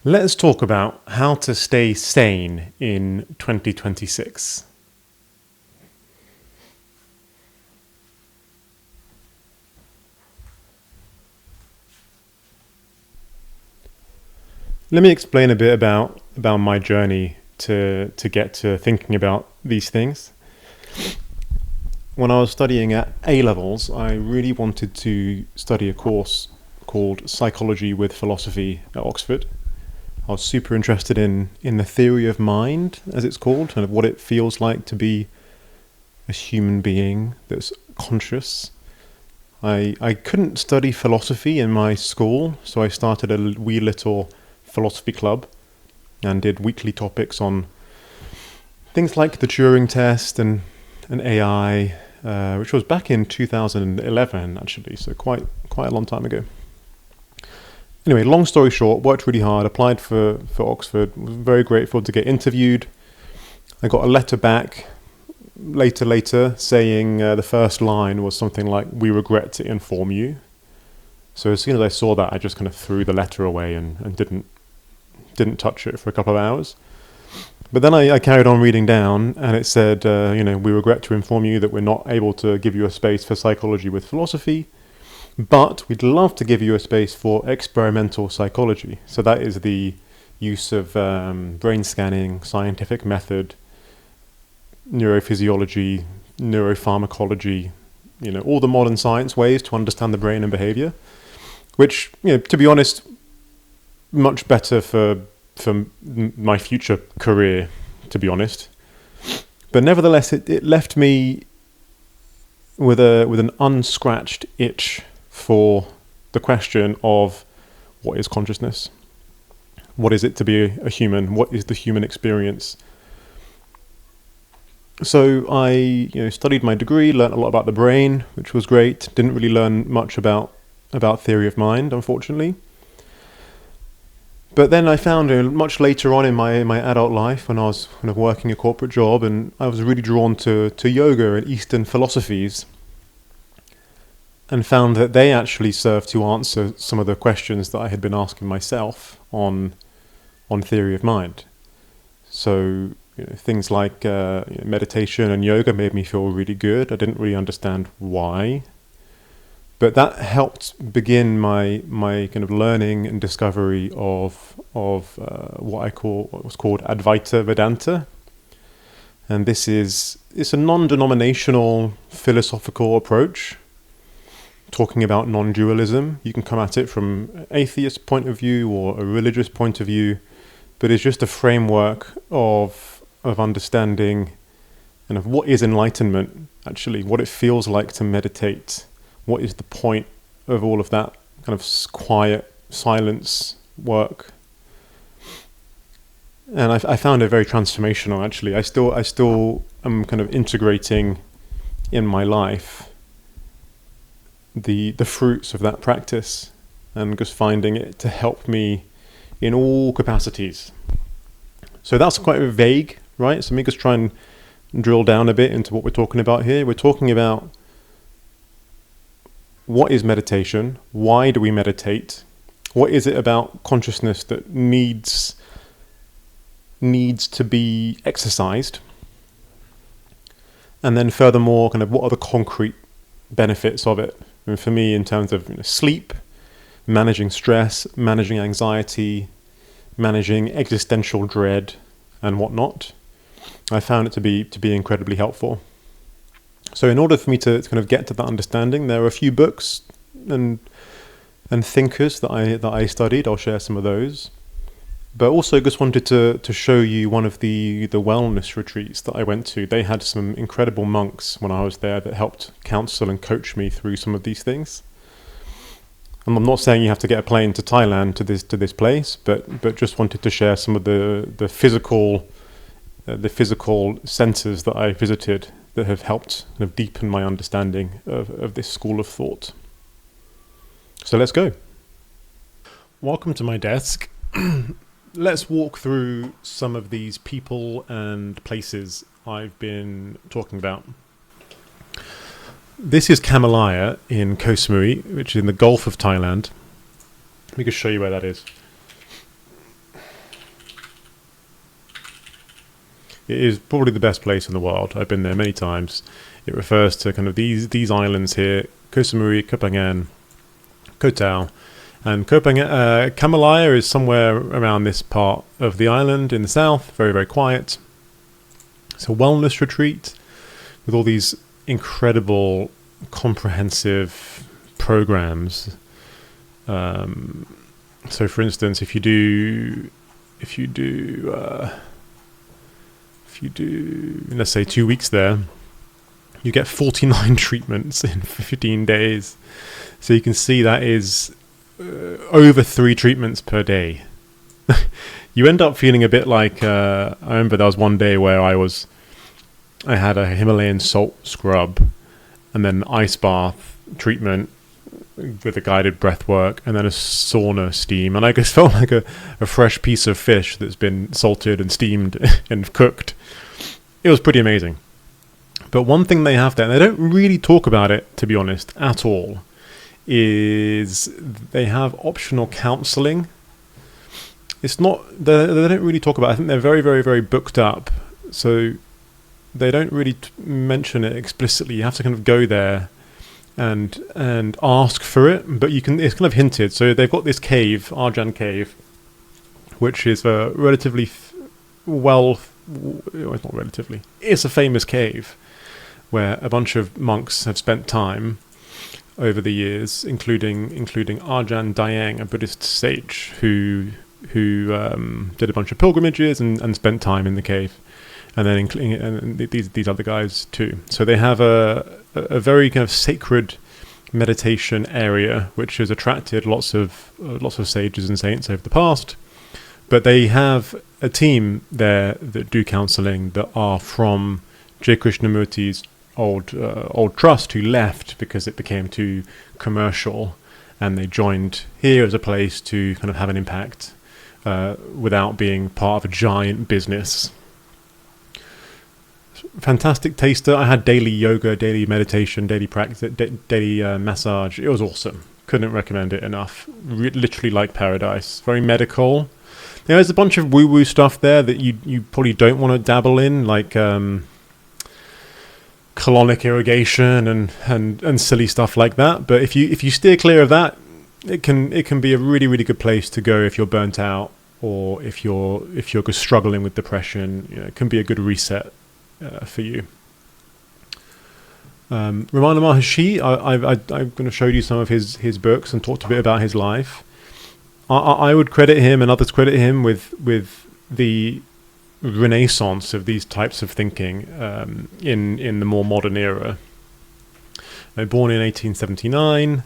Let's talk about how to stay sane in 2026. Let me explain a bit about my journey to get to thinking about these things. When I was studying at A levels, I really wanted to study a course called Psychology with Philosophy at Oxford. I was super interested in the theory of mind, as it's called, and of what it feels like to be a human being that's conscious. I couldn't study philosophy in my school, so I started a wee little philosophy club and did weekly topics on things like the Turing test and AI, which was back in 2011 actually, so quite a long time ago. Anyway, long story short, worked really hard, applied for Oxford, was very grateful to get interviewed. I got a letter back later saying the first line was something like, "We regret to inform you." So as soon as I saw that, I just kind of threw the letter away and didn't touch it for a couple of hours. But then I carried on reading down, and it said, "We regret to inform you that we're not able to give you a space for psychology with philosophy, but we'd love to give you a space for experimental psychology." So that is the use of brain scanning, scientific method, neurophysiology, neuropharmacology, all the modern science ways to understand the brain and behavior, which, to be honest, much better for my future career, to be honest. But nevertheless, it left me with an unscratched itch for the question of what is consciousness? What is it to be a human? What is the human experience? So I studied my degree, learned a lot about the brain, which was great. Didn't really learn much about theory of mind, unfortunately. But then I found much later on in my adult life, when I was kind of working a corporate job, and I was really drawn to yoga and Eastern philosophies, and found that they actually served to answer some of the questions that I had been asking myself on theory of mind. So things like meditation and yoga made me feel really good. I didn't really understand why, but that helped begin my kind of learning and discovery of what was called Advaita Vedanta. And it's a non-denominational philosophical approach, talking about non-dualism. You can come at it from an atheist point of view or a religious point of view, but it's just a framework of understanding and of what is enlightenment, actually, what it feels like to meditate, what is the point of all of that kind of quiet silence work. And I found it very transformational, actually. I still am kind of integrating in my life the fruits of that practice, and just finding it to help me in all capacities. So that's quite vague, right? So let me just try and drill down a bit into what we're talking about here. We're talking about what is meditation? Why do we meditate? What is it about consciousness that needs to be exercised? And then furthermore, kind of what are the concrete benefits of it? And for me, in terms of sleep, managing stress, managing anxiety, managing existential dread and whatnot, I found it to be incredibly helpful. So in order for me to kind of get to that understanding, there are a few books and thinkers that I studied. I'll share some of those. But also just wanted to show you one of the wellness retreats that I went to. They had some incredible monks when I was there that helped counsel and coach me through some of these things. And I'm not saying you have to get a plane to Thailand to this place, but just wanted to share some of the physical centers that I visited that have helped kind of deepen my understanding of this school of thought. So let's go. Welcome to my desk. Let's walk through some of these people and places I've been talking about. This is Kamalaya in Koh Samui, which is in the Gulf of Thailand. Let me just show you where that is. It is probably the best place in the world. I've been there many times. It refers to kind of these islands here: Koh Samui, Koh Phangan, Koh Tao. And Kamalaya is somewhere around this part of the island in the south, very, very quiet. It's a wellness retreat with all these incredible, comprehensive programs. So, for instance, if you do, let's say 2 weeks there, you get 49 treatments in 15 days. So you can see that is over 3 treatments per day. You end up feeling a bit like I remember there was one day where I had a Himalayan salt scrub and then ice bath treatment with a guided breath work and then a sauna steam, and I just felt like a fresh piece of fish that's been salted and steamed and cooked. It was pretty amazing. But one thing they have there, and they don't really talk about it, to be honest, at all, is they have optional counselling. It's not, they don't really talk about it. I think they're very, very, very booked up. So they don't really mention it explicitly. You have to kind of go there and ask for it, but you can, it's kind of hinted. So they've got this cave, Arjan Cave, which is a relatively it's not relatively, it's a famous cave where a bunch of monks have spent time over the years, including Ajahn Dayang, a Buddhist sage who did a bunch of pilgrimages and spent time in the cave, and then and these other guys too. So they have a very kind of sacred meditation area which has attracted lots of sages and saints over the past. But they have a team there that do counselling that are from J. Krishnamurti's old trust, who left because it became too commercial, and they joined here as a place to kind of have an impact without being part of a giant business. Fantastic taster. I had daily yoga, daily meditation, daily practice, daily massage. It was awesome. Couldn't recommend it enough. Literally like paradise. Very medical. There's a bunch of woo-woo stuff there that you probably don't want to dabble in, like colonic irrigation and silly stuff like that. But if you steer clear of that, it can be a really, really good place to go if you're burnt out, or if you're just struggling with depression. It can be a good reset for you. Ramana Maharshi, I'm going to show you some of his books and talked a bit about his life. I would credit him, and others credit him, with the renaissance of these types of thinking in the more modern era. Born in 1879,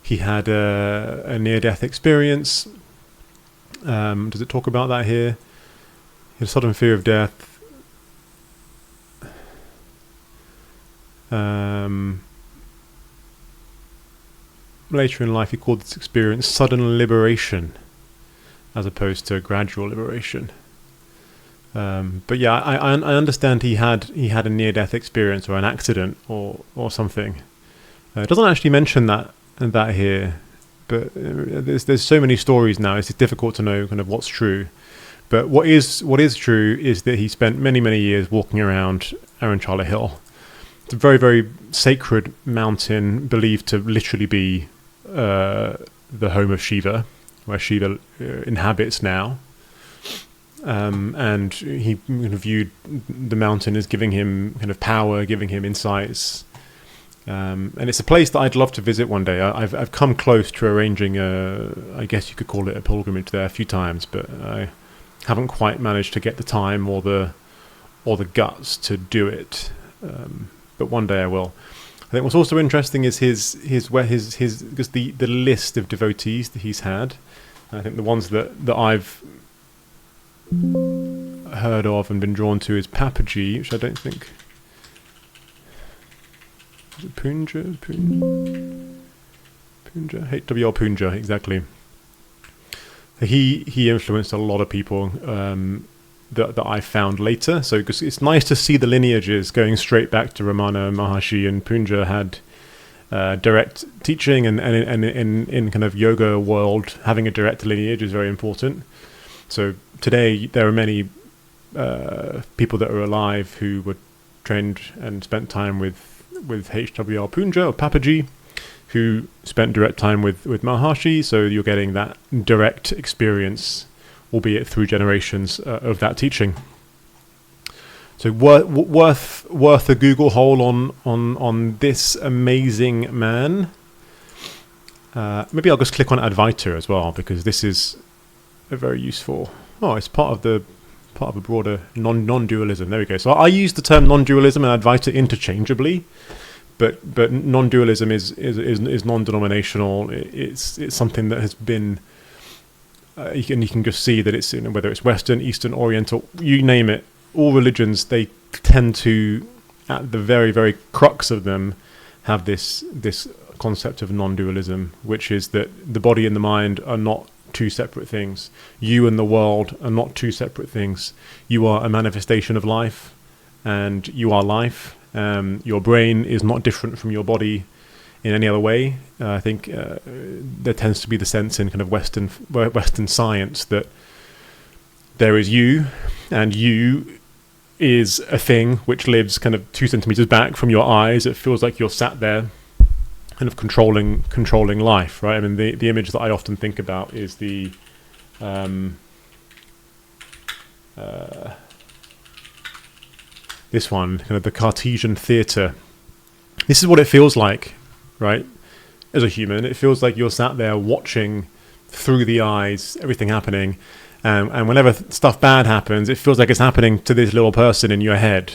he had a near-death experience. Does it talk about that here? He had a sudden fear of death. Later in life, he called this experience sudden liberation, as opposed to gradual liberation. But yeah, I understand he had a near-death experience or an accident or something. It doesn't actually mention that here, but there's so many stories now. It's difficult to know kind of what's true. But what is true is that he spent many, many years walking around Aranchala Hill. It's a very, very sacred mountain, believed to literally be the home of Shiva, where Shiva inhabits now. And he kind of viewed the mountain as giving him kind of power, giving him insights. And it's a place that I'd love to visit one day. I've come close to arranging I guess you could call it a pilgrimage there a few times, but I haven't quite managed to get the time or the guts to do it. But one day I will. I think what's also interesting is his because the list of devotees that he's had. I think the ones that I've heard of and been drawn to is Papaji, which I don't think is it Punja, W.R. Punja, exactly. He influenced a lot of people that I found later. So it's nice to see the lineages going straight back to Ramana Maharshi, and Punja had direct teaching, and in kind of yoga world, having a direct lineage is very important. So today there are many people that are alive who were trained and spent time with HWR Punja or Papaji, who spent direct time with Maharshi. So you're getting that direct experience, albeit through generations of that teaching. So worth a Google hole on this amazing man. Maybe I'll just click on Advaita as well, because this is a very useful. Oh, it's part of a broader non-dualism. There we go. So I use the term non-dualism and Advaita interchangeably, but non-dualism is non-denominational. It's something that has been. You can just see that it's, whether it's Western, Eastern, Oriental, you name it. All religions, they tend to, at the very, very crux of them, have this concept of non-dualism, which is that the body and the mind are not two separate things. You and the world are not two separate things. You are a manifestation of life, and you are life. Your brain is not different from your body in any other way. I think there tends to be the sense in kind of Western science that there is you, and you is a thing which lives kind of 2 centimeters back from your eyes. It feels like you're sat there kind of controlling life, right? I mean, the image that I often think about is the this one, kind of the Cartesian theatre. This is what it feels like, right? As a human, it feels like you're sat there watching through the eyes, everything happening. And whenever stuff bad happens, it feels like it's happening to this little person in your head,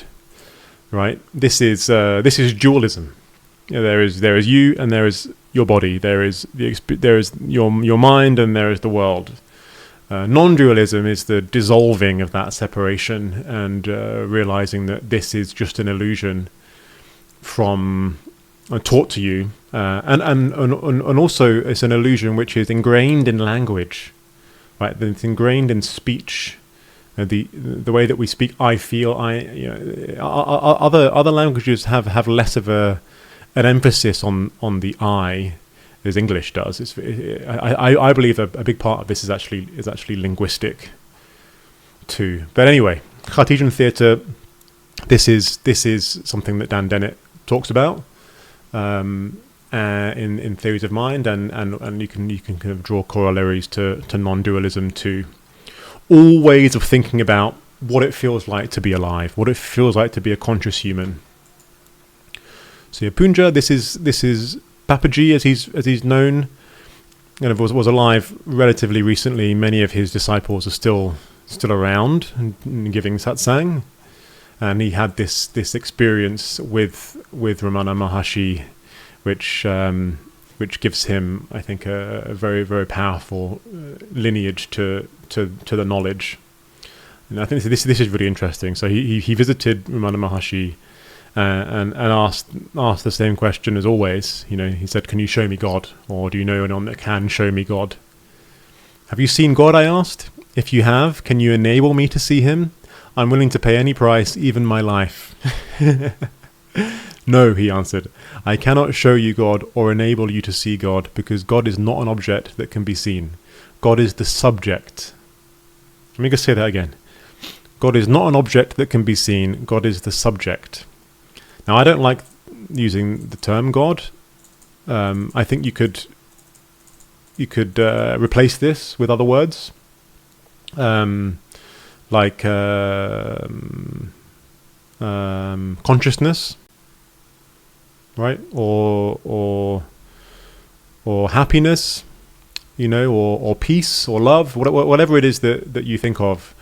right? This is dualism. There is you, and there is your body. There is your mind, and there is the world. Non-dualism is the dissolving of that separation and realizing that this is just an illusion from taught to you, and also it's an illusion which is ingrained in language. Right, it's ingrained in speech, the way that we speak. I feel. Other languages have less of an emphasis on the I, as English does. I believe a big part of this is actually linguistic, too. But anyway, Cartesian theatre. This is something that Dan Dennett talks about. In theories of mind, and you can kind of draw corollaries to non-dualism, to all ways of thinking about what it feels like to be alive, what it feels like to be a conscious human. So Punja, this is Papaji, as he's known, and was alive relatively recently. Many of his disciples are still around and giving satsang, and he had this experience with Ramana Maharshi, which gives him, I think, a very, very powerful lineage to the knowledge. And I think this is really interesting. So he visited Ramana Maharshi and asked the same question as always. He said, "Can you show me God? Or do you know anyone that can show me God?" "Have you seen God?" I asked. "If you have, can you enable me to see him? I'm willing to pay any price, even my life." "No," he answered, "I cannot show you God or enable you to see God, because God is not an object that can be seen. God is the subject." Let me just say that again. God is not an object that can be seen. God is the subject. Now, I don't like using the term God. I think you could replace this with other words, like consciousness. Right, or happiness, or peace, or love, whatever it is that you think of.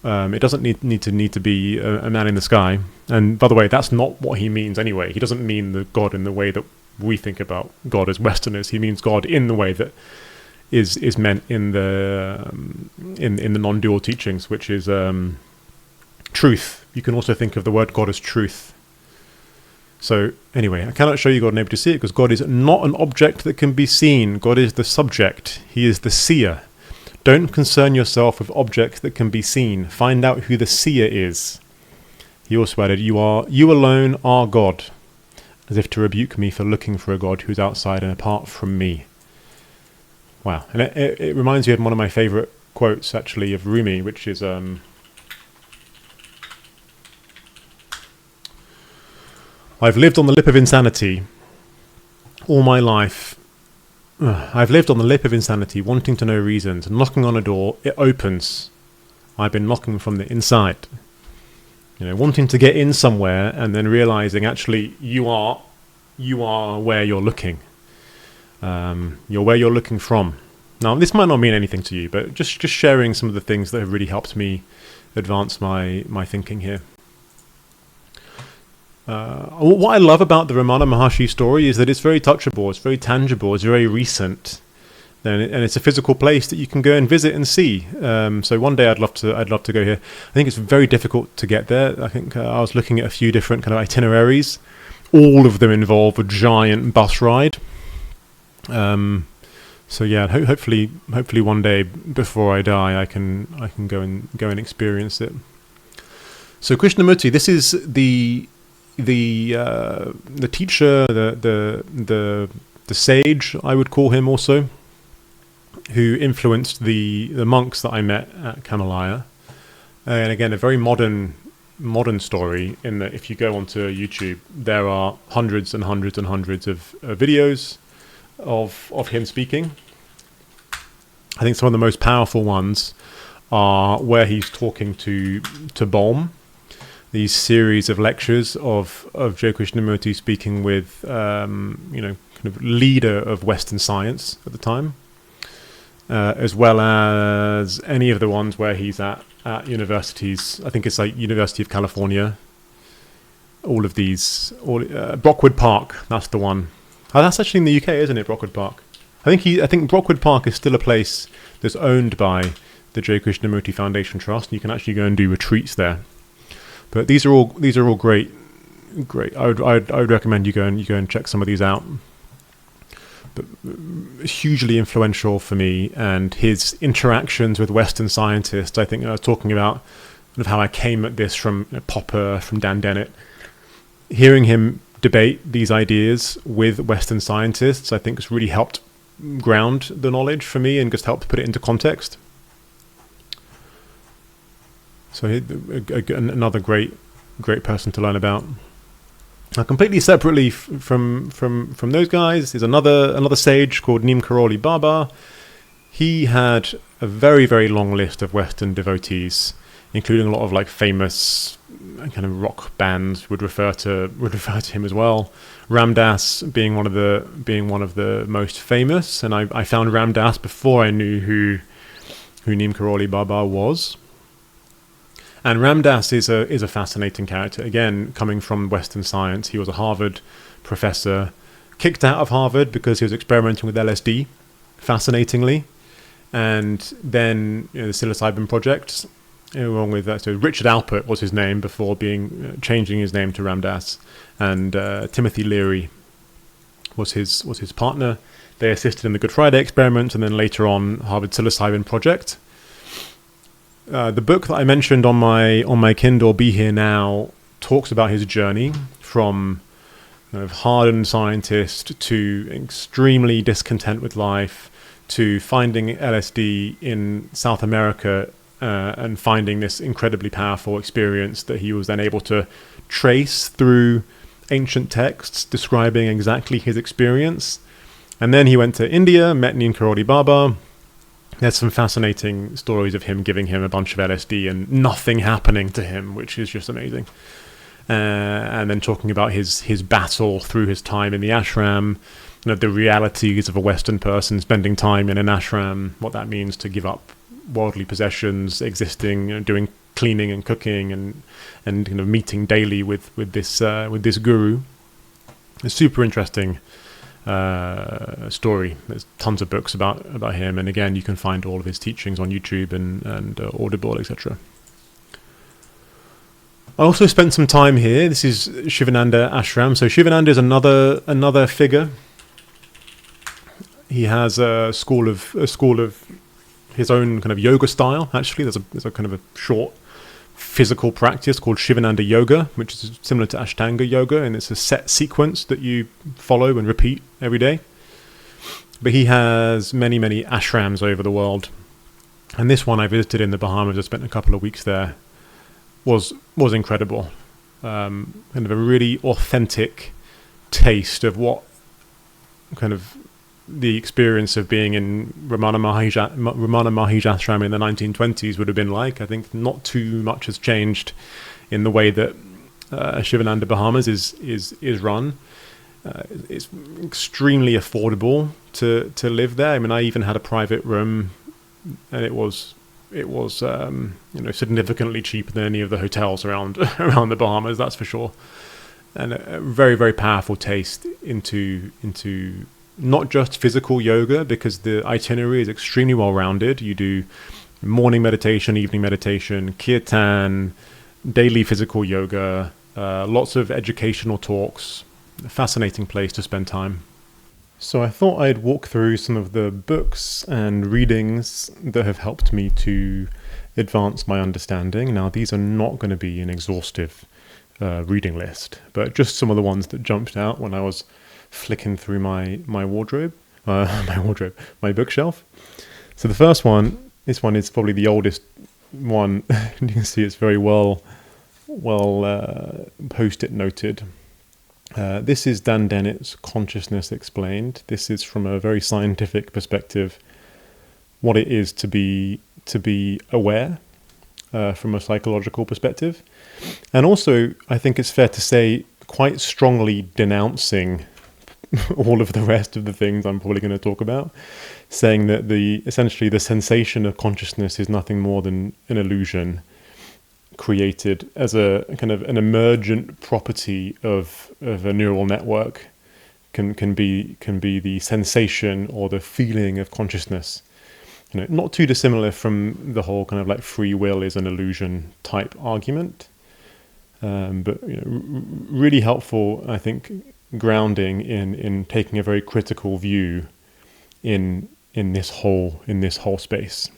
It doesn't need to be a man in the sky. And by the way, that's not what he means anyway. He doesn't mean the God in the way that we think about God as Westerners. He means God in the way that is meant in the non-dual teachings, which is truth. You can also think of the word God as truth. So anyway, I cannot show you God and able to see it, because God is not an object that can be seen. God is the subject. He is the seer. Don't concern yourself with objects that can be seen. Find out who the seer is. He also added, you alone are God, as if to rebuke me for looking for a God who's outside and apart from me. Wow. And it reminds me of one of my favorite quotes, actually, of Rumi, which is, I've lived on the lip of insanity all my life. I've lived on the lip of insanity, wanting to know reasons, knocking on a door, it opens. I've been knocking from the inside. Wanting to get in somewhere and then realizing actually you are where you're looking. You're where you're looking from. Now, this might not mean anything to you, but just sharing some of the things that have really helped me advance my thinking here. What I love about the Ramana Maharshi story is that it's very touchable, it's very tangible, it's very recent, and it's a physical place that you can go and visit and see. So one day I'd love to go here. I think it's very difficult to get there. I think I was looking at a few different kind of itineraries. All of them involve a giant bus ride. So yeah, hopefully one day before I die, I can go and experience it. So Krishnamurti, this is the teacher, the sage, I would call him also, who influenced the monks that I met at Kamalaya. And again, a very modern story in that if you go onto YouTube, there are hundreds and hundreds and hundreds of videos of him speaking. I think some of the most powerful ones are where he's talking to Bohm. These series of lectures of Joe Krishnamurti speaking with, kind of leader of Western science at the time, as well as any of the ones where he's at universities. I think it's like University of California. All of these, Brockwood Park. That's the one. Oh, that's actually in the UK, isn't it? Brockwood Park. I think Brockwood Park is still a place that's owned by the Joe Krishnamurti Foundation Trust, and you can actually go and do retreats there. But these are all great. I would recommend you go and check some of these out. But hugely influential for me, and his interactions with Western scientists. I think I was talking about kind of how I came at this from Popper, from Dan Dennett. Hearing him debate these ideas with Western scientists, I think has really helped ground the knowledge for me and just helped put it into context. So another great person to learn about. Now, completely separately from those guys is another sage called Neem Karoli Baba. He had a very, very long list of Western devotees, including a lot of like famous kind of rock bands would refer to him as well. Ram Dass being one of the most famous, and I found Ram Dass before I knew who Neem Karoli Baba was. And Ram Dass is a fascinating character. Again, coming from Western science, he was a Harvard professor, kicked out of Harvard because he was experimenting with LSD, fascinatingly, and then the psilocybin project, along with that. So Richard Alpert was his name before changing his name to Ram Dass, and Timothy Leary was his partner. They assisted in the Good Friday experiment, and then later on Harvard psilocybin project. The book that I mentioned on my Kindle, Be Here Now, talks about his journey from kind of hardened scientist to extremely discontent with life, to finding LSD in South America and finding this incredibly powerful experience that he was then able to trace through ancient texts describing exactly his experience. And then he went to India, met Neem Karoli Baba. There's some fascinating stories of him giving him a bunch of LSD and nothing happening to him, which is just amazing. And then talking about his battle through his time in the ashram, the realities of a Western person spending time in an ashram, what that means to give up worldly possessions, existing, doing cleaning and cooking, and kind of meeting daily with this guru. It's super interesting. Story. There's tons of books about him, and again, you can find all of his teachings on YouTube and Audible, etc. I also spent some time here. This is Shivananda Ashram. So Shivananda is another figure. He has a school of his own kind of yoga style. Actually, there's a kind of a short physical practice called Shivananda Yoga, which is similar to Ashtanga Yoga, and it's a set sequence that you follow and repeat every day. But he has many, many ashrams over the world. And this one I visited in the Bahamas, I spent a couple of weeks there, was incredible. Kind of a really authentic taste of what kind of the experience of being in Ramana Maharshi ashram in the 1920s would have been like. I think not too much has changed in the way that Shivananda Bahamas is run. It's extremely affordable to live there. I mean, I even had a private room, and it was significantly cheaper than any of the hotels around the Bahamas. That's for sure. And a very, very powerful taste into not just physical yoga, because the itinerary is extremely well rounded. You do morning meditation, evening meditation, kirtan, daily physical yoga, lots of educational talks. A fascinating place to spend time. So I thought I'd walk through some of the books and readings that have helped me to advance my understanding. Now, these are not going to be an exhaustive reading list, but just some of the ones that jumped out when I was flicking through my bookshelf. So the first one, this one is probably the oldest one. You can see it's very well post-it noted. This is Dan Dennett's Consciousness Explained. This is from a very scientific perspective, what it is to be aware from a psychological perspective. And also, I think it's fair to say, quite strongly denouncing all of the rest of the things I'm probably going to talk about, saying that essentially the sensation of consciousness is nothing more than an illusion created as a kind of an emergent property of a neural network. Can be the sensation or the feeling of consciousness. Not too dissimilar from the whole kind of like free will is an illusion type argument, but really helpful, I think, grounding in taking a very critical view in this whole space.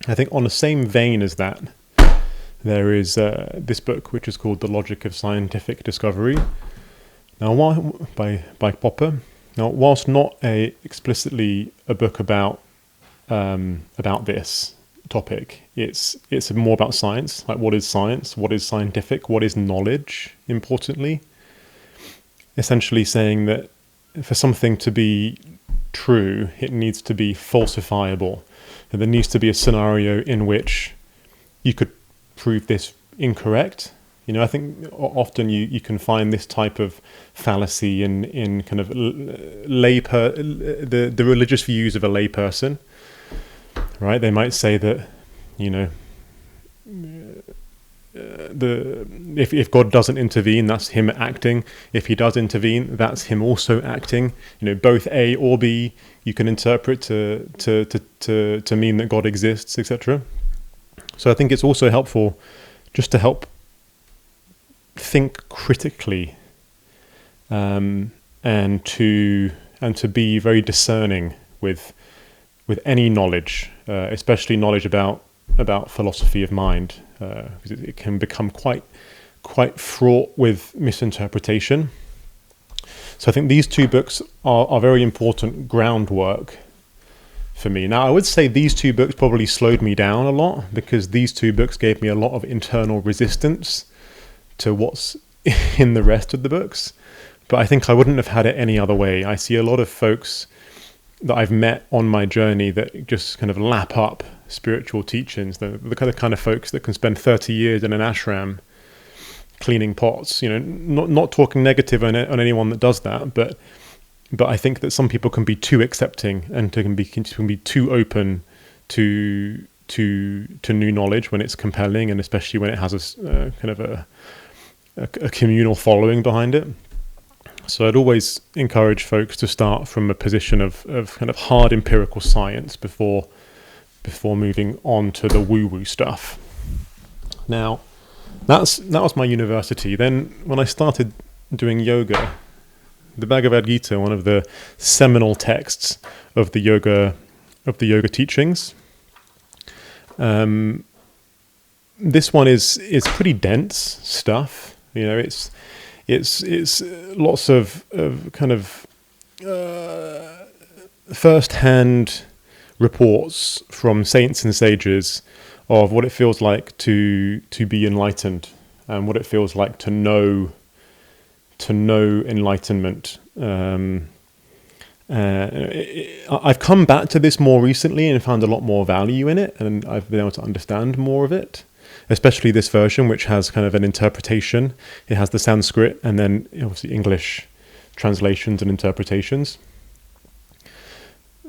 I think on the same vein as that, there is this book which is called The Logic of Scientific Discovery. Now, by Popper. Now, whilst not explicitly a book about this topic, it's more about science. Like, what is science? What is scientific? What is knowledge? Importantly, essentially saying that for something to be true, it needs to be falsifiable, and there needs to be a scenario in which you could prove this incorrect. I think often you can find this type of fallacy in kind of the religious views of a layperson, right? They might say that if God doesn't intervene, that's him acting. If he does intervene, that's him also acting. Both A or B you can interpret to mean that God exists, etc. So I think it's also helpful just to help think critically, and to be very discerning with any knowledge, especially knowledge about philosophy of mind, because it can become quite fraught with misinterpretation. So I think these two books are very important groundwork for me. Now, I would say these two books probably slowed me down a lot, because these two books gave me a lot of internal resistance to what's in the rest of the books. But I think I wouldn't have had it any other way. I see a lot of folks that I've met on my journey that just kind of lap up spiritual teachings, the kind of folks that can spend 30 years in an ashram cleaning pots. Not talking negative on anyone that does that, but I think that some people can be too accepting and can be too open to new knowledge when it's compelling, and especially when it has a kind of a communal following behind it. So I'd always encourage folks to start from a position of kind of hard empirical science before moving on to the woo-woo stuff. Now, that was my university. Then when I started doing yoga, the Bhagavad Gita, one of the seminal texts of the yoga teachings, this one is pretty dense stuff. You know, it's lots of kind of first-hand reports from saints and sages of what it feels like to be enlightened, and what it feels like to know enlightenment. I've come back to this more recently and found a lot more value in it, and I've been able to understand more of it, especially this version, which has kind of an interpretation. It has the Sanskrit and then obviously English translations and interpretations.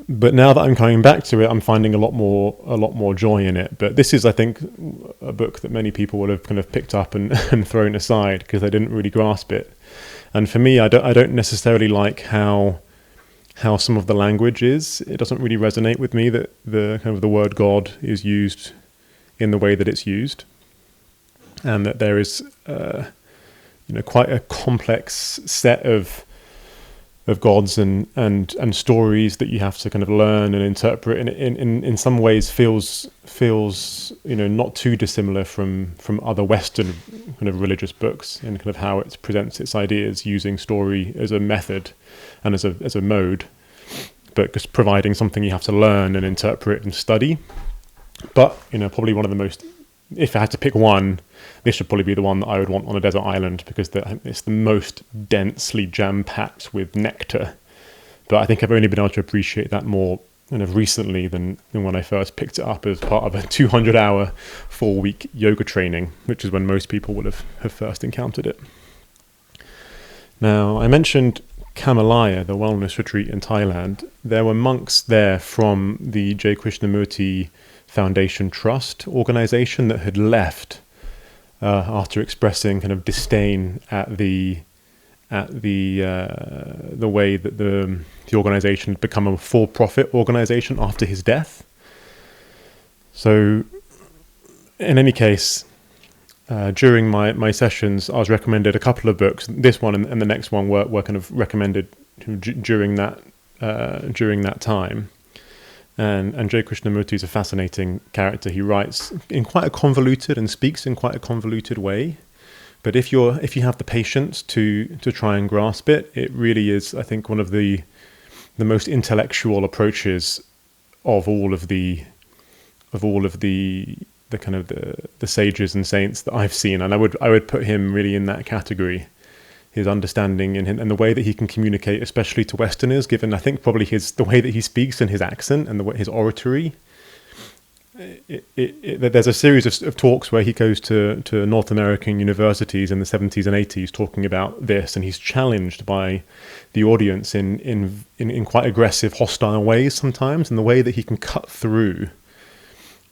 But now that I'm coming back to it, I'm finding a lot more joy in it. But this is, I think, a book that many people would have kind of picked up and thrown aside because they didn't really grasp it. And for me, I don't necessarily like how some of the language is. It doesn't really resonate with me that the kind of the word God is used in the way that it's used, and that there is quite a complex set of gods and stories that you have to kind of learn and interpret, and in some ways feels not too dissimilar from other Western kind of religious books, in kind of how it presents its ideas using story as a method and as a mode, but just providing something you have to learn and interpret and study. But probably one of the most, if I had to pick one, this should probably be the one that I would want on a desert island, because it's the most densely jam-packed with nectar. But I think I've only been able to appreciate that more kind of recently than when I first picked it up as part of a 200-hour, 4-week yoga training, which is when most people would have first encountered it. Now, I mentioned Kamalaya, the wellness retreat in Thailand. There were monks there from the J. Krishnamurti Foundation Trust organization that had left after expressing kind of disdain at the way that the organization had become a for-profit organization after his death. So, in any case, during my sessions, I was recommended a couple of books. This one and the next one were kind of recommended during that time. And J. Krishnamurti is a fascinating character. He writes in quite a convoluted and speaks in quite a convoluted way. But if you have the patience to try and grasp it, it really is, I think, one of the most intellectual approaches of all of the kind of the sages and saints that I've seen. And I would put him really in that category. His understanding and the way that he can communicate, especially to Westerners, given I think probably the way that he speaks and his accent and his oratory. There's a series of talks where he goes to North American universities in the 70s and 80s talking about this, and he's challenged by the audience in quite aggressive, hostile ways sometimes, and the way that he can cut through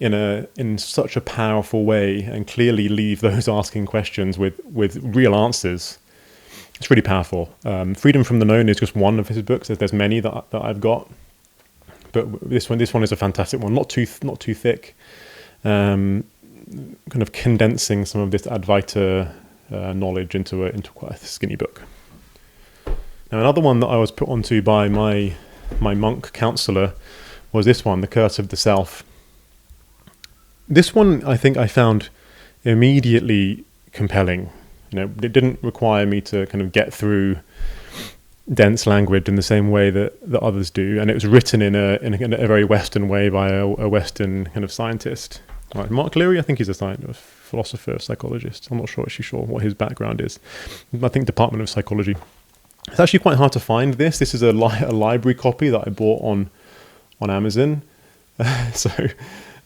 in such a powerful way and clearly leave those asking questions with real answers. It's really powerful. Freedom from the Known is just one of his books. There's many that I've got, but this one is a fantastic one. Not too thick. Kind of condensing some of this Advaita knowledge into quite a skinny book. Now, another one that I was put onto by my monk counselor was this one, The Curse of the Self. This one I think I found immediately compelling. It didn't require me to kind of get through dense language in the same way that others do, and it was written in a very Western way by a Western kind of scientist. Like Mark Leary, I think he's a scientist, philosopher, psychologist. I'm not actually sure what his background is. I think Department of Psychology. It's actually quite hard to find this. This is a library copy that I bought on Amazon.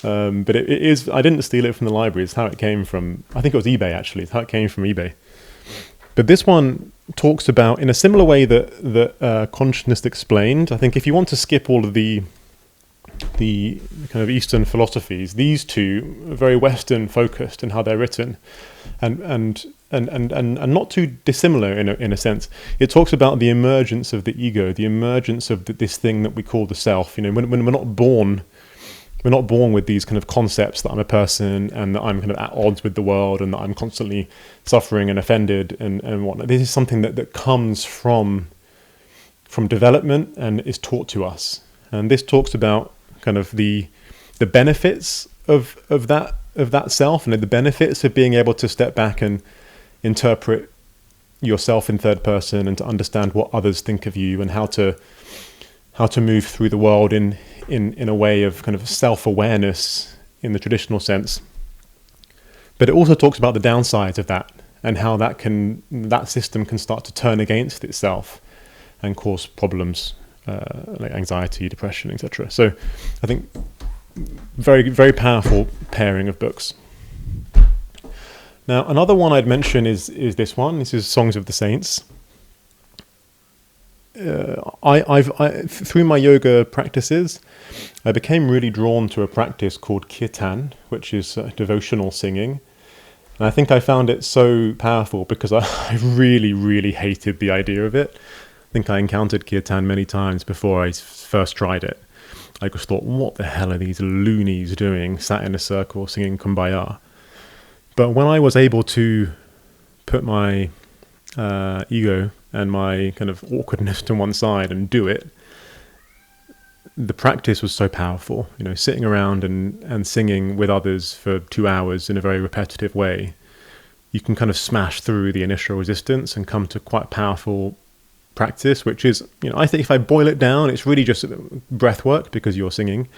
But it is, I didn't steal it from the library. It's how it came from, I think it was eBay actually. It's how it came from eBay. But this one talks about, in a similar way that Consciousness Explained, I think if you want to skip all of the kind of Eastern philosophies, these two are very Western focused in how they're written, and not too dissimilar in a sense. It talks about the emergence of the ego, the emergence of this thing that we call the self. When we're not born. We're not born with these kind of concepts that I'm a person and that I'm kind of at odds with the world and that I'm constantly suffering and offended and whatnot. This is something that comes from development and is taught to us. And this talks about kind of the benefits of that of that self and the benefits of being able to step back and interpret yourself in third person and to understand what others think of you and how to move through the world in a way of kind of self-awareness in the traditional sense. But it also talks about the downsides of that and how that system can start to turn against itself and cause problems like anxiety, depression, etc. So I think very, very powerful pairing of books. Now, another one I'd mention is this one. This is Songs of the Saints. Through my yoga practices, I became really drawn to a practice called kirtan, which is devotional singing. And I think I found it so powerful because I really, really hated the idea of it. I think I encountered kirtan many times before I first tried it. I just thought, what the hell are these loonies doing, sat in a circle singing Kumbaya? But when I was able to put my ego and my kind of awkwardness to one side and do it, the practice was so powerful. You know, sitting around and singing with others for 2 hours in a very repetitive way, you can kind of smash through the initial resistance and come to quite powerful practice, which is, you know, I think if I boil it down, it's really just breath work because you're singing,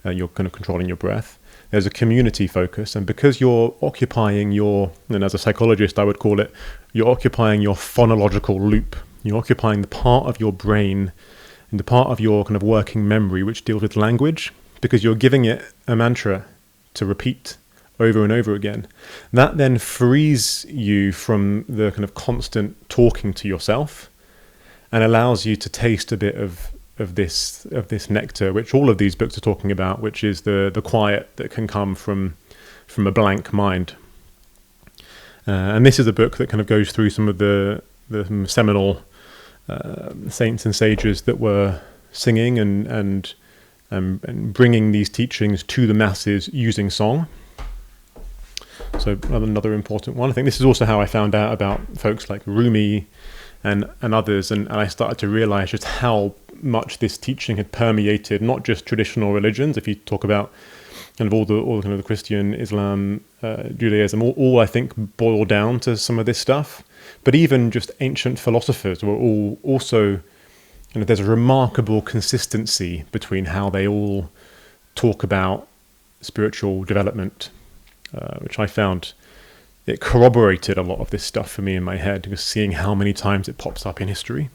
you're kind of controlling your breath. There's a community focus, and because you're occupying and as a psychologist I would call it, you're occupying your phonological loop. You're occupying the part of your brain and the part of your kind of working memory which deals with language, because you're giving it a mantra to repeat over and over again. That then frees you from the kind of constant talking to yourself and allows you to taste a bit of this nectar, which all of these books are talking about, which is the quiet that can come from a blank mind. And this is a book that kind of goes through some of the seminal saints and sages that were singing and bringing these teachings to the masses using song. So another important one. I think this is also how I found out about folks like Rumi and others, and I started to realize just how much this teaching had permeated not just traditional religions. If you talk about kind of all the kind of the Christian, Islam, Judaism, all I think boil down to some of this stuff. But even just ancient philosophers were all also, there's a remarkable consistency between how they all talk about spiritual development, which I found it corroborated a lot of this stuff for me in my head, just seeing how many times it pops up in history.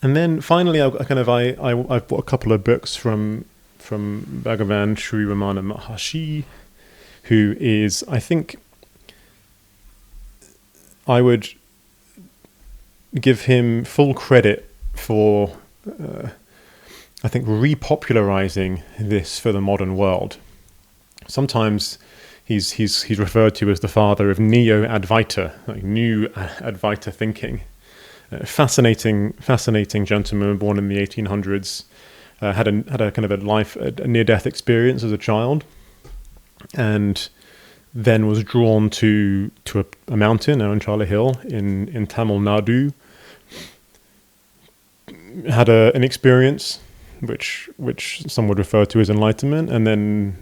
And then finally, I've bought a couple of books from Bhagavan Sri Ramana Maharshi, who is, I think, I would give him full credit for, I think, repopularizing this for the modern world. Sometimes he's referred to as the father of neo-Advaita, like new Advaita thinking. Fascinating gentleman, born in the 1800s, had a kind of a near-death experience as a child, and then was drawn to a mountain, Arunchala Hill in Tamil Nadu. Had an experience which some would refer to as enlightenment, and then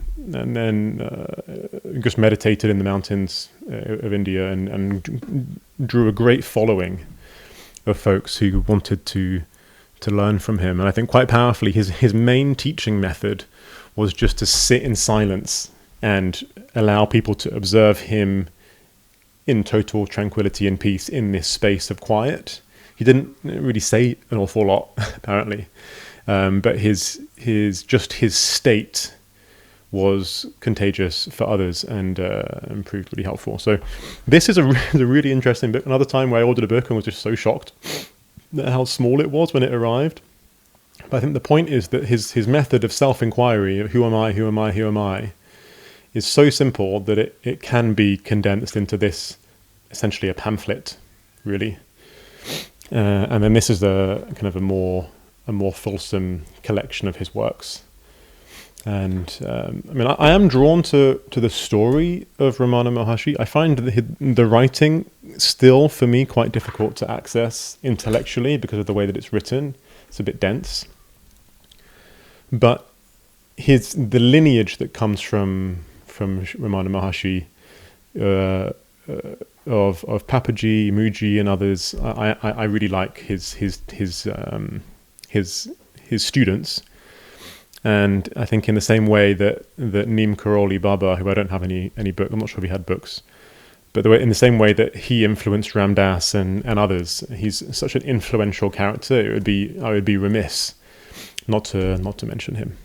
just meditated in the mountains of India and drew a great following of folks who wanted to learn from him. And I think quite powerfully, his main teaching method was just to sit in silence and allow people to observe him in total tranquility and peace in this space of quiet. He didn't really say an awful lot, apparently, but his state was contagious for others and proved really helpful. So this is a really interesting book. Another time where I ordered a book and was just so shocked at how small it was when it arrived. But I think the point is that his method of self-inquiry, of who am I, is so simple that it can be condensed into this, essentially a pamphlet, really. And then this is a kind of a more fulsome collection of his works. And I am drawn to the story of Ramana Maharshi. I find the writing still, for me, quite difficult to access intellectually because of the way that it's written. It's a bit dense. But the lineage that comes from Ramana Maharshi, uh, of Papaji, Muji, and others. I really like his students, and I think in the same way that Neem Karoli Baba, who I don't have any book, I'm not sure if he had books, but in the same way that he influenced Ram Dass and others, he's such an influential character. I would be remiss not to mention him.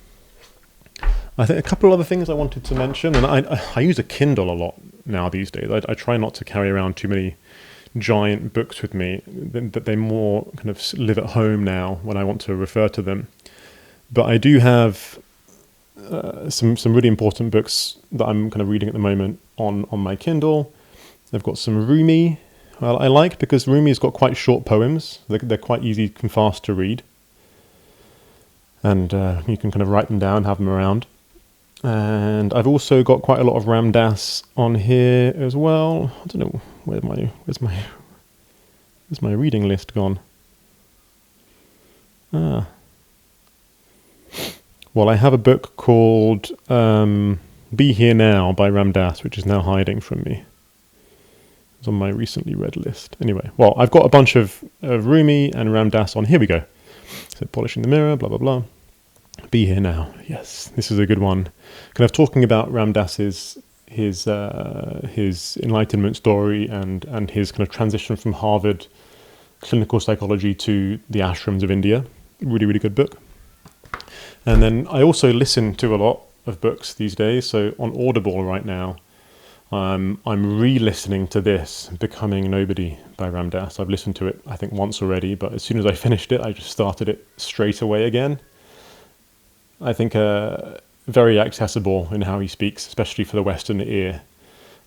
I think a couple of other things I wanted to mention, and I use a Kindle a lot now these days. I try not to carry around too many giant books with me, that they more kind of live at home now when I want to refer to them. But I do have some really important books that I'm kind of reading at the moment on my Kindle. I've got some Rumi. I like, because Rumi's got quite short poems. They're quite easy and fast to read, and you can kind of write them down, have them around. And I've also got quite a lot of Ram Dass on here as well. I don't know, where's my reading list gone? Well, I have a book called Be Here Now by Ram Dass, which is now hiding from me. It's on my recently read list. Anyway, well, I've got a bunch of Rumi and Ram Dass on. Here we go. So Polishing the Mirror, blah, blah, blah. Be Here Now. Yes, this is a good one. Kind of talking about Ram Dass's his enlightenment story and his kind of transition from Harvard clinical psychology to the ashrams of India. Really, really good book. And then I also listen to a lot of books these days. So on Audible right now, I'm re-listening to this, Becoming Nobody by Ram Dass. I've listened to it, I think, once already, but as soon as I finished it, I just started it straight away again. I think very accessible in how he speaks, especially for the Western ear,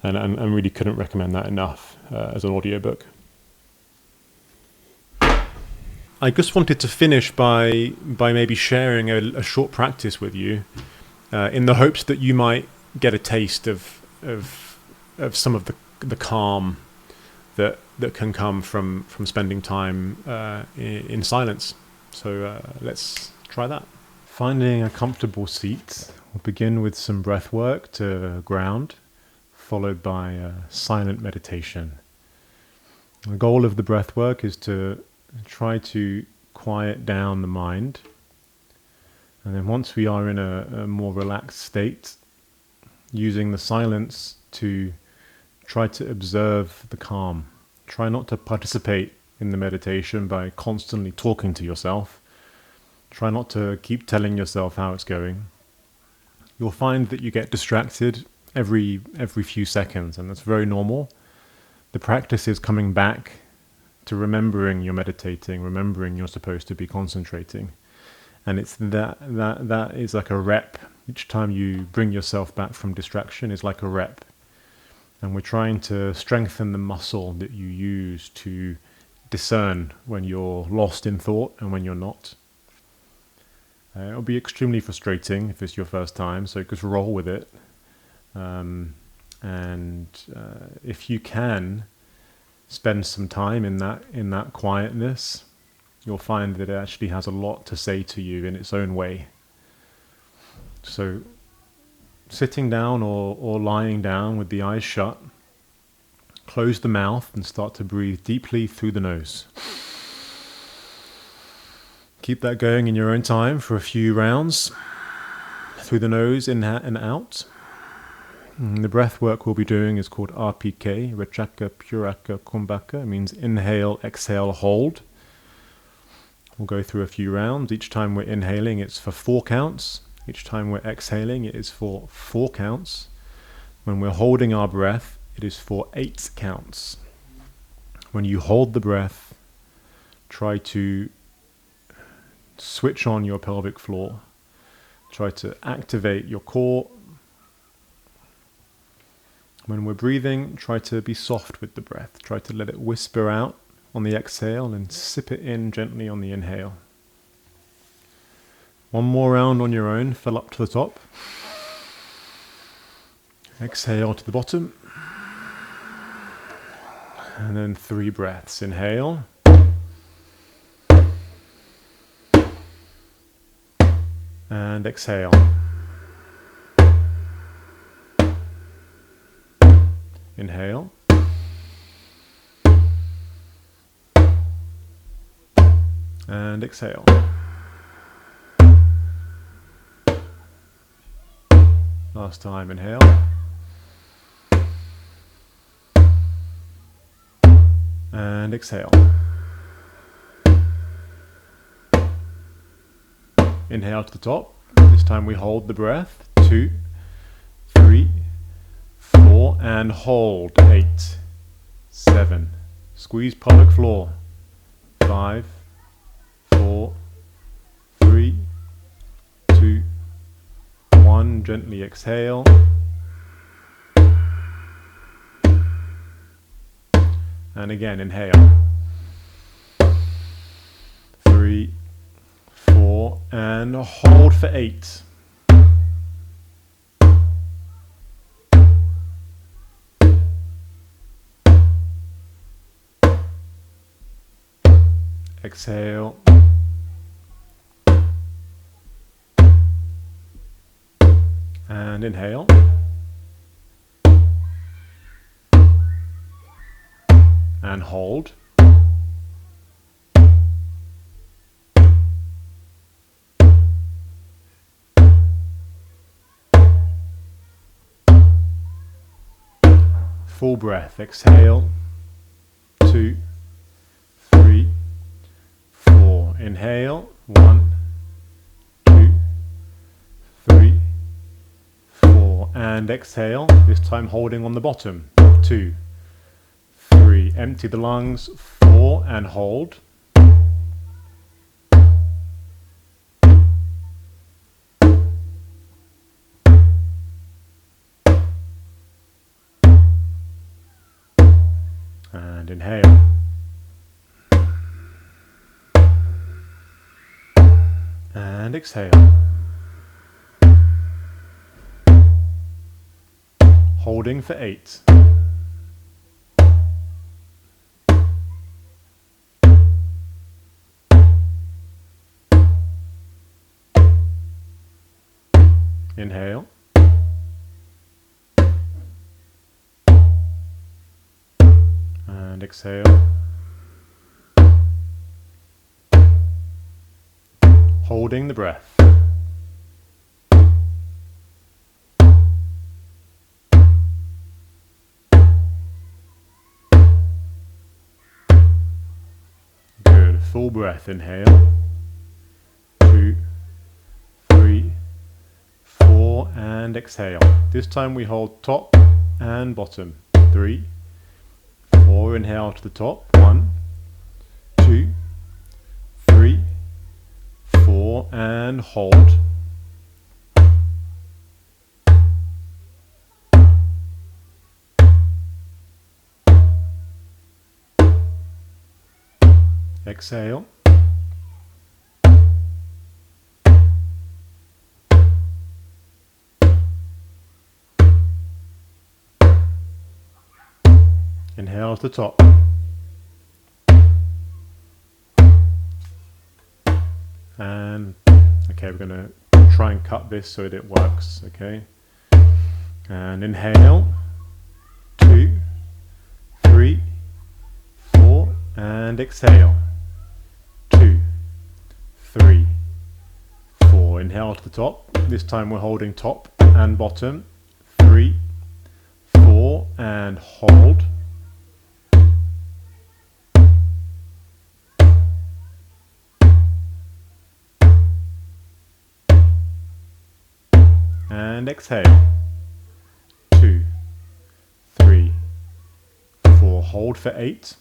and really couldn't recommend that enough as an audiobook. I just wanted to finish by maybe sharing a short practice with you, in the hopes that you might get a taste of some of the calm that can come from spending time in silence. So let's try that. Finding a comfortable seat. We'll begin with some breath work to ground, followed by a silent meditation. The goal of the breath work is to try to quiet down the mind. And then once we are in a more relaxed state, using the silence to try to observe the calm. Try not to participate in the meditation by constantly talking to yourself. Try not to keep telling yourself how it's going. You'll find that you get distracted every few seconds, and that's very normal. The practice is coming back to remembering you're meditating, remembering you're supposed to be concentrating. And it's that is like a rep. Each time you bring yourself back from distraction is like a rep. And we're trying to strengthen the muscle that you use to discern when you're lost in thought and when you're not. It'll be extremely frustrating if it's your first time, so just roll with it. If you can spend some time in that quietness, you'll find that it actually has a lot to say to you in its own way. So sitting down or lying down with the eyes shut, close the mouth and start to breathe deeply through the nose. Keep that going in your own time for a few rounds. Through the nose, in and out. And the breath work we'll be doing is called RPK, Rachaka, Puraka, Kumbhaka. It means inhale, exhale, hold. We'll go through a few rounds. Each time we're inhaling, it's for 4 counts. Each time we're exhaling, it is for 4 counts. When we're holding our breath, it is for 8 counts. When you hold the breath, try to switch on your pelvic floor. Try to activate your core. When we're breathing, try to be soft with the breath. Try to let it whisper out on the exhale and sip it in gently on the inhale. One more round on your own, fill up to the top. Exhale to the bottom. And then 3 breaths. Inhale. And exhale. Inhale. And exhale. Last time, inhale. And exhale. Inhale to the top. This time we hold the breath. 2, 3, 4, and hold. 8, 7. Squeeze pelvic floor. 5, 4, 3, 2, 1. Gently exhale. And again, inhale. 3, 4, and hold for 8. Exhale. And inhale. And hold. Full breath. Exhale. 2, 3, 4. Inhale. 1, 2, 3, 4. And exhale. This time holding on the bottom. 2, 3. Empty the lungs. 4, and hold. And inhale. And exhale. Holding for 8. Inhale. And exhale. Holding the breath. Good. Full breath. Inhale. 2, 3, 4, and exhale. This time we hold top and bottom. 3, 4. Inhale to the top. 1, 2, 3, 4, and hold. Exhale. Inhale to the top. And okay, we're going to try and cut this so that it works. Okay. And inhale. 2, 3, 4, and exhale. 2, 3, 4. Inhale to the top. This time we're holding top and bottom. 3, 4, and hold. And exhale. 2, 3, 4. Hold for 8.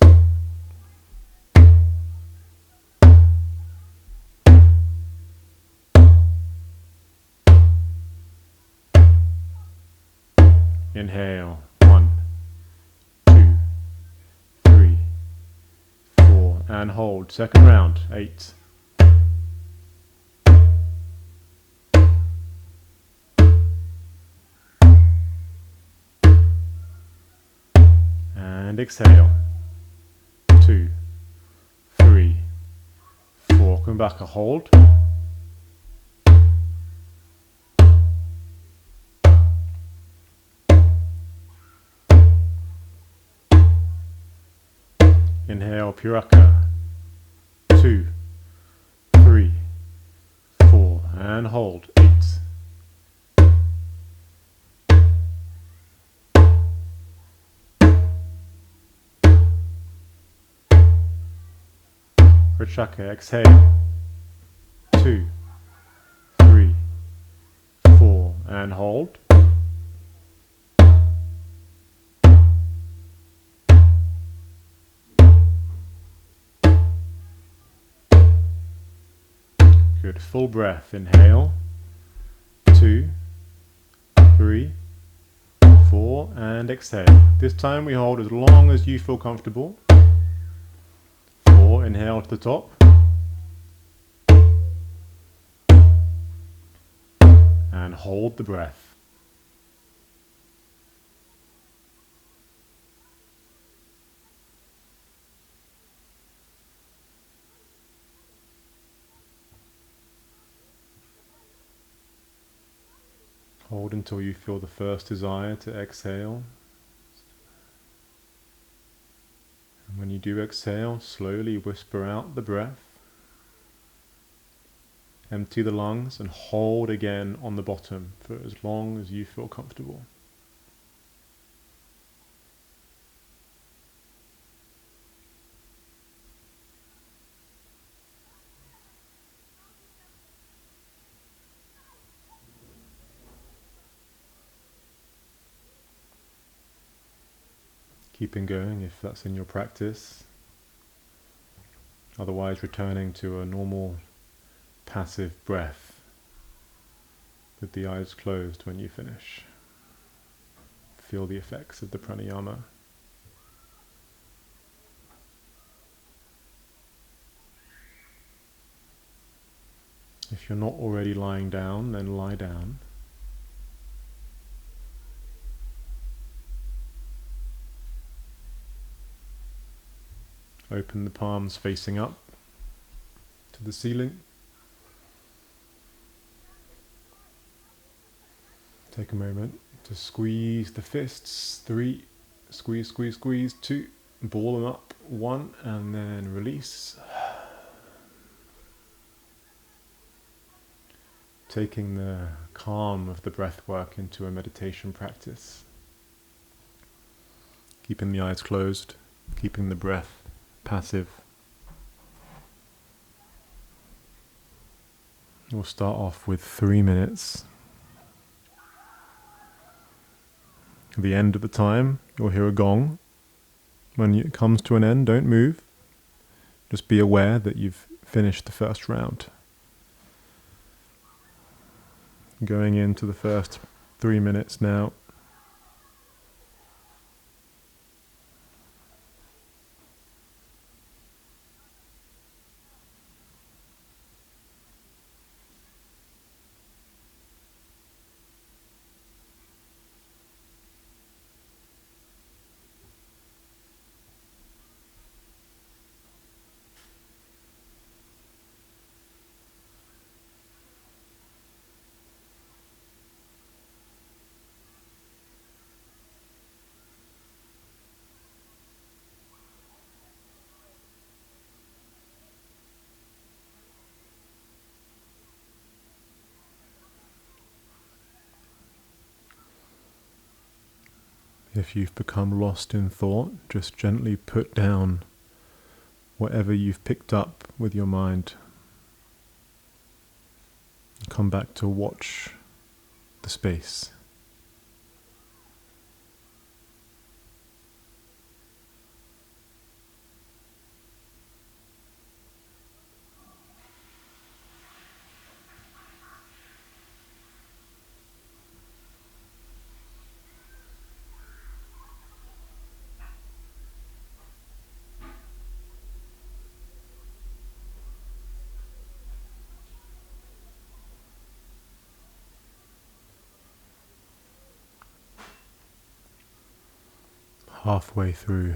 Inhale. 1, 2, 3, 4. And hold. Second round. 8. And exhale. 2, 3, 4. Come back, a hold. Inhale, Puraka. 2, 3, 4, and hold. 8. Rachaka, exhale. 2, 3, 4, and hold. Good. Full breath. Inhale. 2, 3, 4, and exhale. This time we hold as long as you feel comfortable. 4, inhale to the top. And hold the breath. Hold until you feel the first desire to exhale. And when you do exhale, slowly whisper out the breath. Empty the lungs and hold again on the bottom for as long as you feel comfortable. Keeping going if that's in your practice. Otherwise, returning to a normal passive breath with the eyes closed when you finish. Feel the effects of the pranayama. If you're not already lying down, then lie down. Open the palms facing up to the ceiling. Take a moment to squeeze the fists. 3, squeeze, squeeze, squeeze. 2, ball them up. 1, and then release. Taking the calm of the breath work into a meditation practice. Keeping the eyes closed, keeping the breath passive. We'll start off with 3 minutes. At the end of the time, you'll hear a gong. When it comes to an end, don't move. Just be aware that you've finished the first round. Going into the first 3 minutes now. If you've become lost in thought, just gently put down whatever you've picked up with your mind. Come back to watch the space. Halfway through.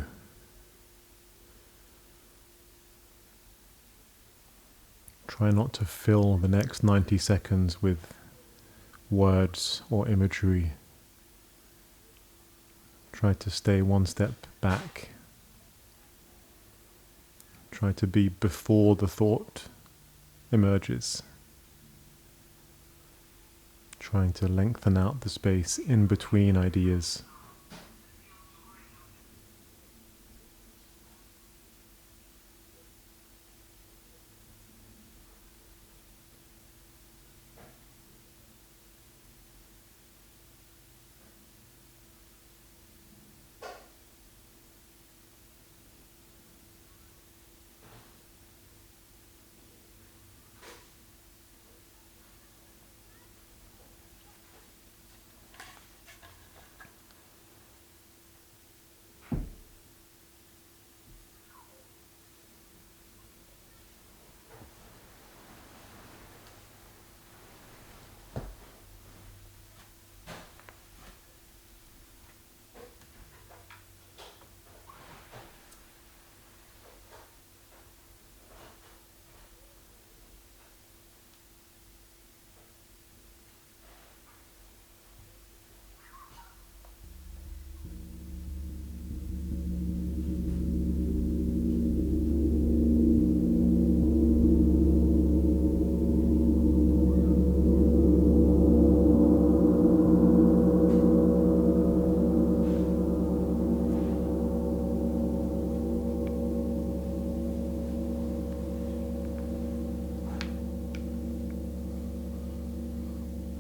Try not to fill the next 90 seconds with words or imagery. Try to stay one step back. Try to be before the thought emerges. Trying to lengthen out the space in between ideas.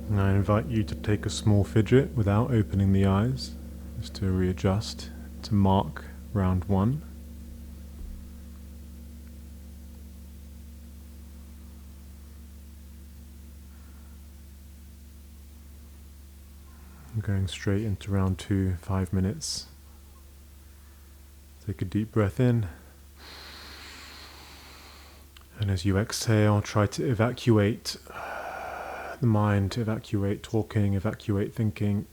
And I invite you to take a small fidget without opening the eyes, just to readjust, to mark round 1. Going straight into round 2, 5 minutes. Take a deep breath in. And as you exhale, try to evacuate the mind, evacuate talking, evacuate thinking.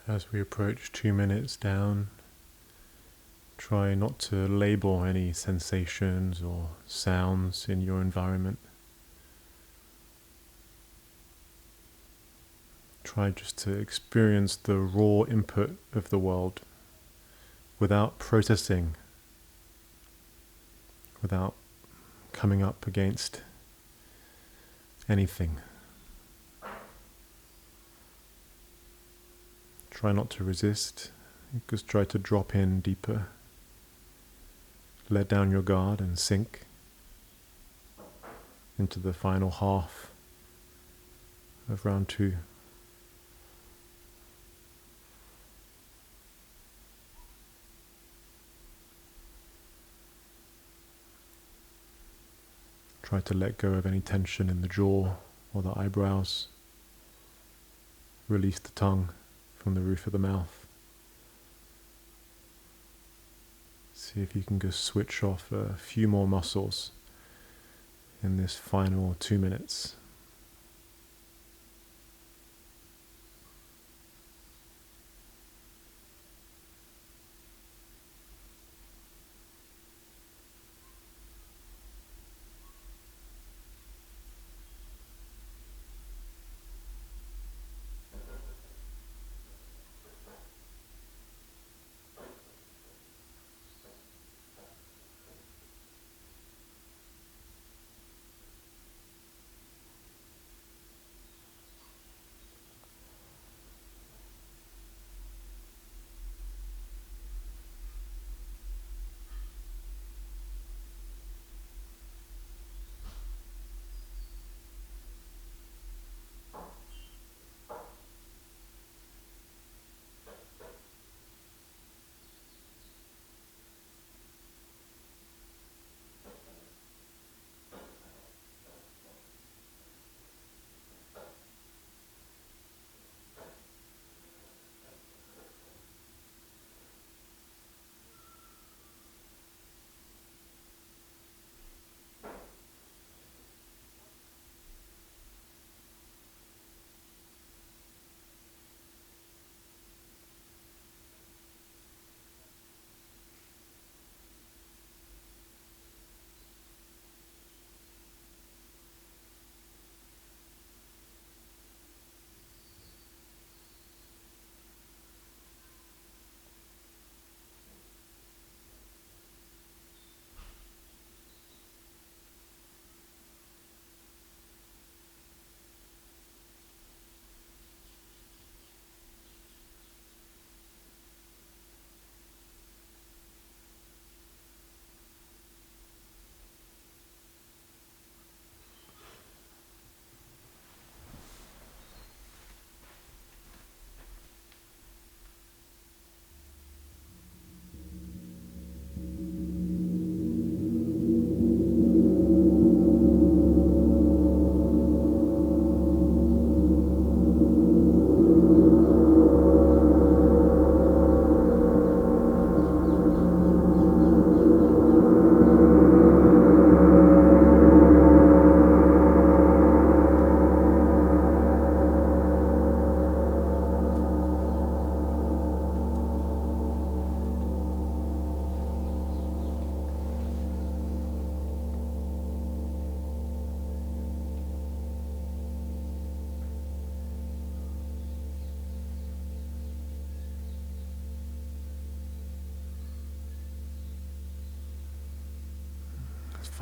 As we approach 2 minutes down, try not to label any sensations or sounds in your environment. Try just to experience the raw input of the world without processing, without coming up against anything. Try not to resist, just try to drop in deeper. Let down your guard and sink into the final half of round 2. Try to let go of any tension in the jaw or the eyebrows. Release the tongue from the roof of the mouth. See if you can just switch off a few more muscles in this final 2 minutes.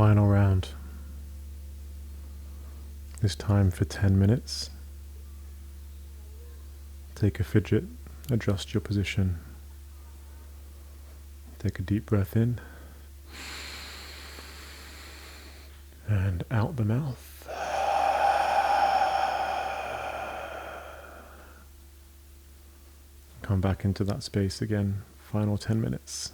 Final round. This time for 10 minutes. Take a fidget, adjust your position. Take a deep breath in and out the mouth. Come back into that space again. Final 10 minutes.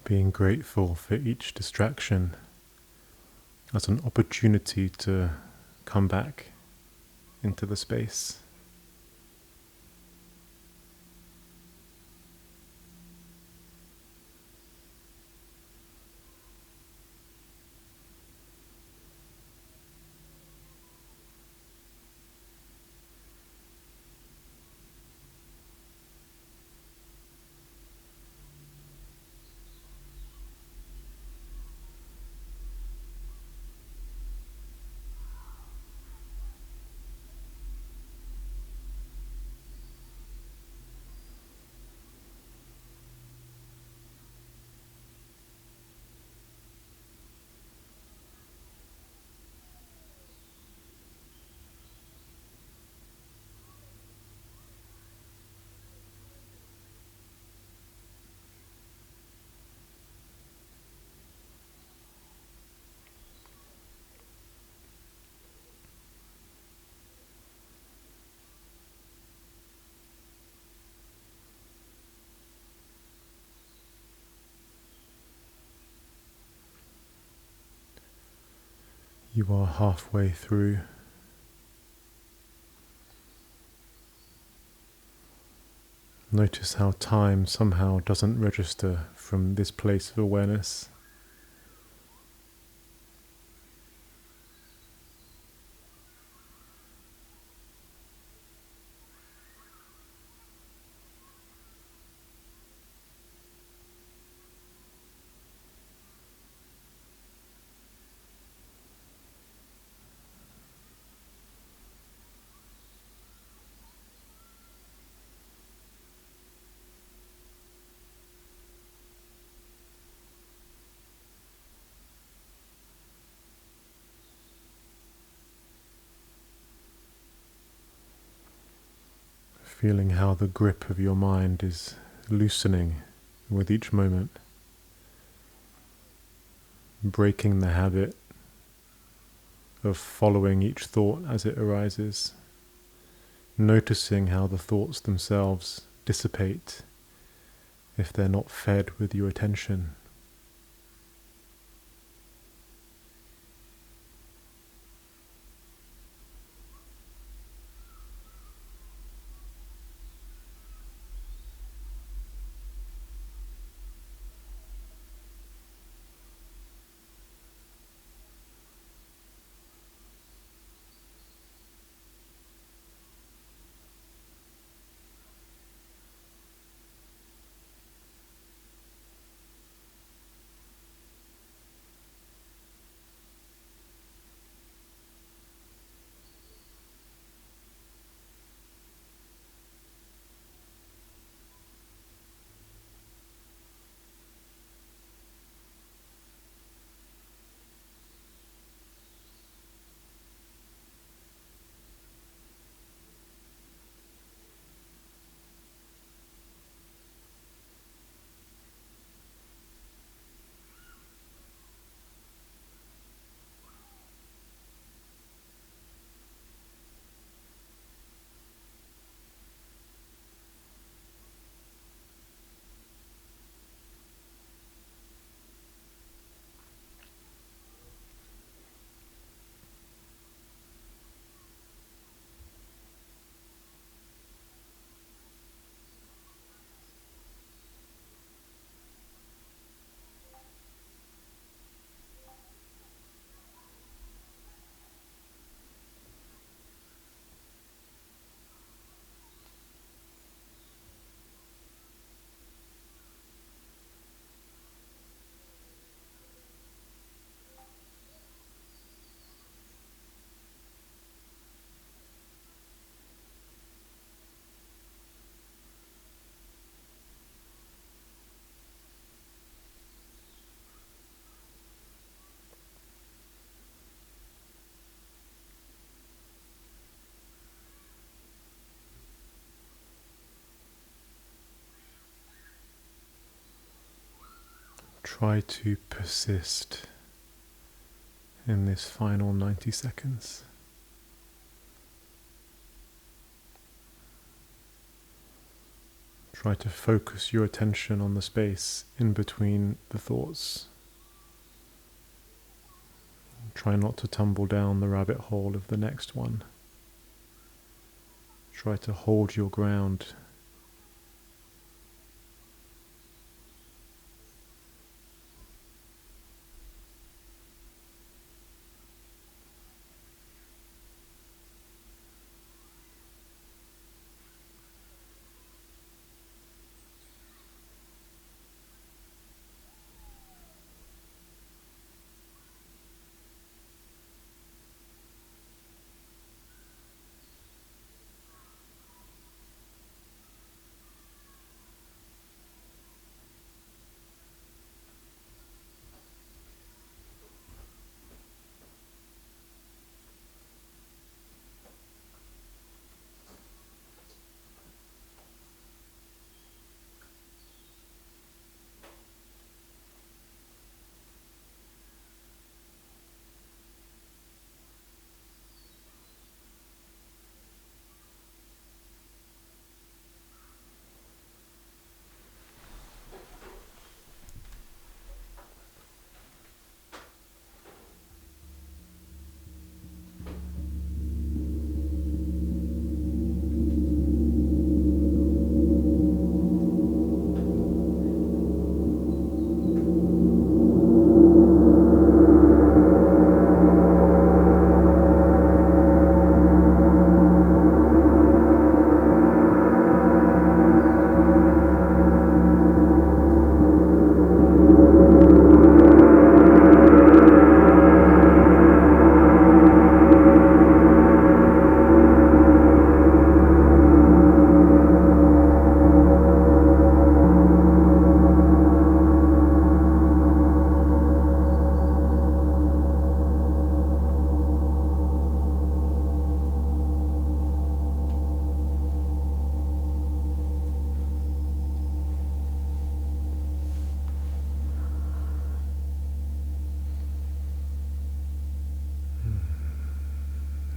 being grateful for each distraction as an opportunity to come back into the space. You are halfway through. Notice how time somehow doesn't register from this place of awareness. Feeling how the grip of your mind is loosening with each moment, breaking the habit of following each thought as it arises, noticing how the thoughts themselves dissipate if they're not fed with your attention. Try to persist in this final 90 seconds. Try to focus your attention on the space in between the thoughts. Try not to tumble down the rabbit hole of the next one. Try to hold your ground.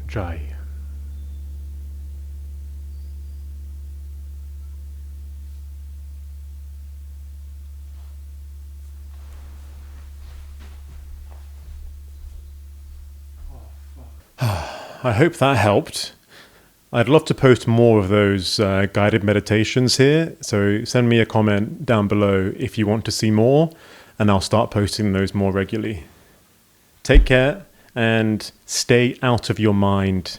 Jai. I hope that helped. I'd love to post more of those guided meditations here, so send me a comment down below if you want to see more, and I'll start posting those more regularly. Take care and stay out of your mind.